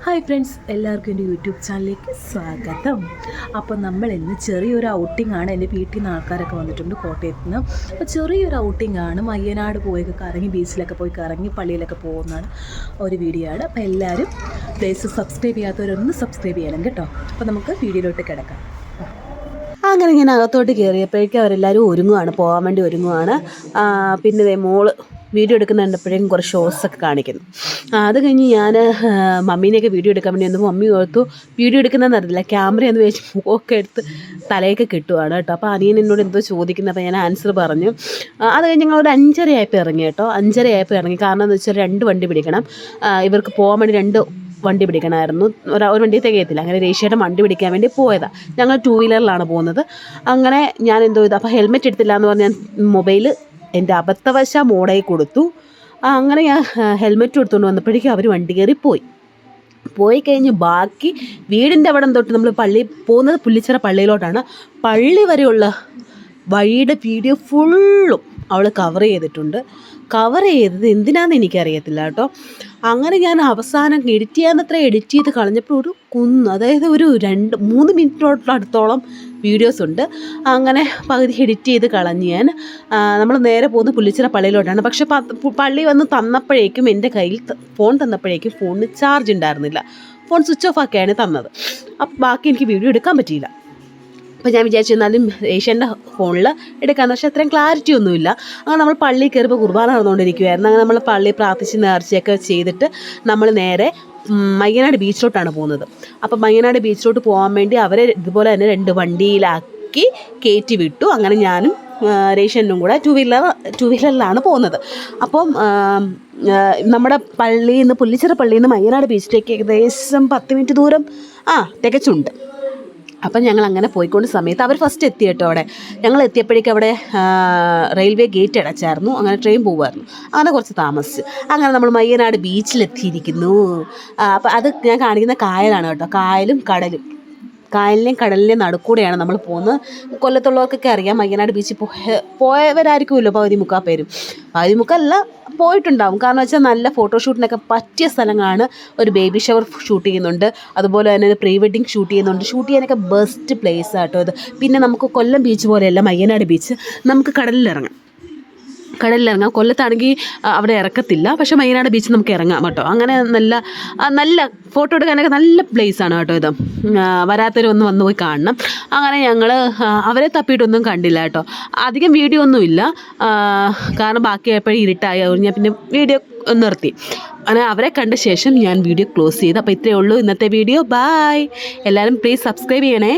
Hi friends, എല്ലാവർക്കും എൻ്റെ YouTube ചാനലിലേക്ക് സ്വാഗതം. അപ്പോൾ നമ്മൾ ഇന്ന് ചെറിയൊരു ഔട്ടിങ്ങാണ്. എൻ്റെ വീട്ടിൽ നിന്ന് ആൾക്കാരൊക്കെ വന്നിട്ടുണ്ട് കോട്ടയത്ത് നിന്ന്. അപ്പോൾ ചെറിയൊരു ഔട്ടിങ്ങാണ്. മയ്യനാട് പോയൊക്കെ കറങ്ങി, ബീച്ചിലൊക്കെ പോയി കറങ്ങി പള്ളിയിലൊക്കെ പോകുന്നതാണ് ഒരു വീഡിയോ ആണ്. അപ്പോൾ എല്ലാവരും പ്ലീസ് സബ്സ്ക്രൈബ് ചെയ്യാത്തവരൊന്ന് സബ്സ്ക്രൈബ് ചെയ്യണം കേട്ടോ. അപ്പോൾ നമുക്ക് വീഡിയോയിലോട്ട് കിടക്കാം. അങ്ങനെ ഞാൻ അകത്തോട്ട് കയറിയപ്പോഴേക്കും അവരെല്ലാവരും ഒരുങ്ങുവാണ്, പോകാൻ വേണ്ടി ഒരുങ്ങുവാണ്. പിന്നെ മോള് വീഡിയോ എടുക്കുന്ന കണ്ടപ്പോഴേക്കും കുറച്ച് ഷോസൊക്കെ കാണിക്കുന്നു. അത് കഴിഞ്ഞ് ഞാൻ മമ്മീനെയൊക്കെ വീഡിയോ എടുക്കാൻ വേണ്ടി വന്നപ്പോൾ മമ്മി ഓർത്തു വീഡിയോ എടുക്കുന്നതെന്ന് അറിയില്ല, ക്യാമറയെന്ന് വെച്ച് മുഖമൊക്കെ എടുത്ത് തലയൊക്കെ കിട്ടുവാണ് കേട്ടോ. അപ്പോൾ അനിയൻ എന്നോട് എന്തോ ചോദിക്കുന്നത്, അപ്പോൾ ഞാൻ ആൻസർ പറഞ്ഞു. അത് കഴിഞ്ഞ് ഞങ്ങൾ ഒരു 5:30 ആയപ്പോൾ ഇറങ്ങി കേട്ടോ. 5:30 ആയപ്പോൾ ഇറങ്ങി. കാരണം എന്ന് വെച്ചാൽ 2 വണ്ടി പിടിക്കണം. ഇവർക്ക് പോകാൻ വേണ്ടി 2 വണ്ടി പിടിക്കണമായിരുന്നു. ഒരു വണ്ടി തികയത്തില്ല. അങ്ങനെ രേഷ്മയുടെ വണ്ടി പിടിക്കാൻ വേണ്ടി പോയതാണ്. ഞങ്ങൾ 2 വീലറിലാണ് പോകുന്നത്. അങ്ങനെ ഞാൻ എന്തോ ഇത്, അപ്പോൾ ഹെൽമെറ്റ് എടുത്തില്ല എന്ന് പറഞ്ഞ് ഞാൻ മൊബൈൽ എൻ്റെ അബദ്ധവശാൽ മോഡയിൽ കൊടുത്തു. അങ്ങനെ ഞാൻ ഹെൽമെറ്റ് എടുത്തുകൊണ്ട് വന്നപ്പോഴേക്കും അവർ വണ്ടി കയറി പോയി കഴിഞ്ഞ് ബാക്കി വീടിൻ്റെ അവിടെ തൊട്ട് നമ്മൾ പള്ളി പോകുന്നത് പുല്ലിച്ചിറ പള്ളിയിലോട്ടാണ്. പള്ളി വരെയുള്ള വഴിയുടെ വീഡിയോ ഫുള്ളും അവൾ കവർ ചെയ്തിട്ടുണ്ട്. കവർ ചെയ്തത് എന്തിനാണെന്ന് എനിക്കറിയത്തില്ല കേട്ടോ. അങ്ങനെ ഞാൻ അവസാനം എഡിറ്റ് ചെയ്ത് കളഞ്ഞപ്പോൾ ഒരു അതായത് ഒരു 2-3 മിനിറ്റിനോടത്തോളം വീഡിയോസ് ഉണ്ട്. അങ്ങനെ പകുതി എഡിറ്റ് ചെയ്ത് കളഞ്ഞ് ഞാൻ നമ്മൾ നേരെ പോകുന്ന പുല്ലിച്ചിറ പള്ളിയിലോട്ടാണ്. പക്ഷെ പള്ളി വന്ന് തന്നപ്പോഴേക്കും എൻ്റെ കയ്യിൽ ഫോൺ തന്നപ്പോഴേക്കും ഫോണിന് ചാർജ് ഉണ്ടായിരുന്നില്ല. ഫോൺ സ്വിച്ച് ഓഫ് ആക്കിയാണ് തന്നത്. അപ്പോൾ ബാക്കി എനിക്ക് വീഡിയോ എടുക്കാൻ പറ്റിയില്ല. അപ്പോൾ ഞാൻ വിചാരിച്ചു എന്നാലും ഏഷ്യൻ്റെ ഫോണിൽ എടുക്കാമെന്ന്. പക്ഷേ അത്രയും ക്ലാരിറ്റി ഒന്നുമില്ല. അങ്ങനെ നമ്മൾ പള്ളിയിൽ കയറിയപ്പോൾ കുർബാന നടന്നുകൊണ്ടിരിക്കുമായിരുന്നു. അങ്ങനെ നമ്മൾ പള്ളിയിൽ പ്രാർത്ഥിച്ച് നേർച്ചയൊക്കെ ചെയ്തിട്ട് നമ്മൾ നേരെ മയ്യനാട് ബീച്ചിലോട്ടാണ് പോകുന്നത്. അപ്പോൾ മയ്യനാട് ബീച്ചിലോട്ട് പോകാൻ വേണ്ടി അവരെ ഇതുപോലെ തന്നെ 2 വണ്ടിയിലാക്കി കയറ്റി വിട്ടു. അങ്ങനെ ഞാനും രേഷ്മനും കൂടെ 2 വീലറിലാണ് പോകുന്നത്. അപ്പം നമ്മുടെ പള്ളിയിൽ നിന്ന് പുല്ലിച്ചിറ പള്ളിയിൽ നിന്ന് മയ്യനാട് ബീച്ചിലേക്ക് ഏകദേശം 10 മിനിറ്റ് ദൂരം തികച്ചുണ്ട്. അപ്പം ഞങ്ങൾ അങ്ങനെ പോയിക്കൊണ്ട് സമയത്ത് അവർ ഫസ്റ്റ് എത്തി കേട്ടോ. അവിടെ ഞങ്ങൾ എത്തിയപ്പോഴേക്കും അവിടെ റെയിൽവേ ഗേറ്റ് അടച്ചായിരുന്നു. അങ്ങനെ ട്രെയിൻ പോകുമായിരുന്നു. അങ്ങനെ കുറച്ച് താമസിച്ച് അങ്ങനെ നമ്മൾ മയ്യനാട് ബീച്ചിലെത്തിയിരിക്കുന്നു. അപ്പം അത് ഞാൻ കാണിക്കുന്ന കായലാണ് കേട്ടോ. കായലും കടലിൻ്റെയും നടുക്കൂടെയാണ് നമ്മൾ പോകുന്നത്. കൊല്ലത്തുള്ളവർക്കൊക്കെ അറിയാം, മയ്യനാട് ബീച്ചിൽ പോയവരായിരിക്കുമല്ലോ പകുതി മുക്കല്ല പോയിട്ടുണ്ടാവും. കാരണം വെച്ചാൽ നല്ല ഫോട്ടോഷൂട്ടിനൊക്കെ പറ്റിയ സ്ഥലങ്ങളാണ്. ഒരു ബേബി ഷവർ ഷൂട്ട് ചെയ്യുന്നുണ്ട്, അതുപോലെ തന്നെ ഒരു പ്രീ വെഡിങ് ഷൂട്ട് ചെയ്യുന്നുണ്ട്. ഷൂട്ട് ചെയ്യാനൊക്കെ ബെസ്റ്റ് പ്ലേസ് ആട്ടോ ഇത്. പിന്നെ നമുക്ക് കൊല്ലം ബീച്ച് പോലെയല്ല മയ്യനാട് ബീച്ച്. നമുക്ക് കടലിലിറങ്ങാം. കൊല്ലത്താണെങ്കിൽ അവിടെ ഇറക്കത്തില്ല, പക്ഷേ മയ്യനാട് ബീച്ച് നമുക്ക് ഇറങ്ങാം കേട്ടോ. അങ്ങനെ നല്ല ഫോട്ടോ എടുക്കാനൊക്കെ നല്ല പ്ലേസാണ് കേട്ടോ ഇത്. വരാത്തവരൊന്ന് വന്ന് പോയി കാണണം. അങ്ങനെ ഞങ്ങൾ അവരെ തപ്പിയിട്ടൊന്നും കണ്ടില്ല കേട്ടോ. അധികം വീഡിയോ ഒന്നുമില്ല, കാരണം ബാക്കിയായപ്പോഴും ഇരുട്ടായി. ഞാൻ പിന്നെ വീഡിയോ നിർത്തി. അങ്ങനെ അവരെ കണ്ട ശേഷം ഞാൻ വീഡിയോ ക്ലോസ് ചെയ്തു. അപ്പോൾ ഇത്രയേ ഉള്ളൂ ഇന്നത്തെ വീഡിയോ. ബായ്. എല്ലാവരും പ്ലീസ് സബ്സ്ക്രൈബ് ചെയ്യണേ.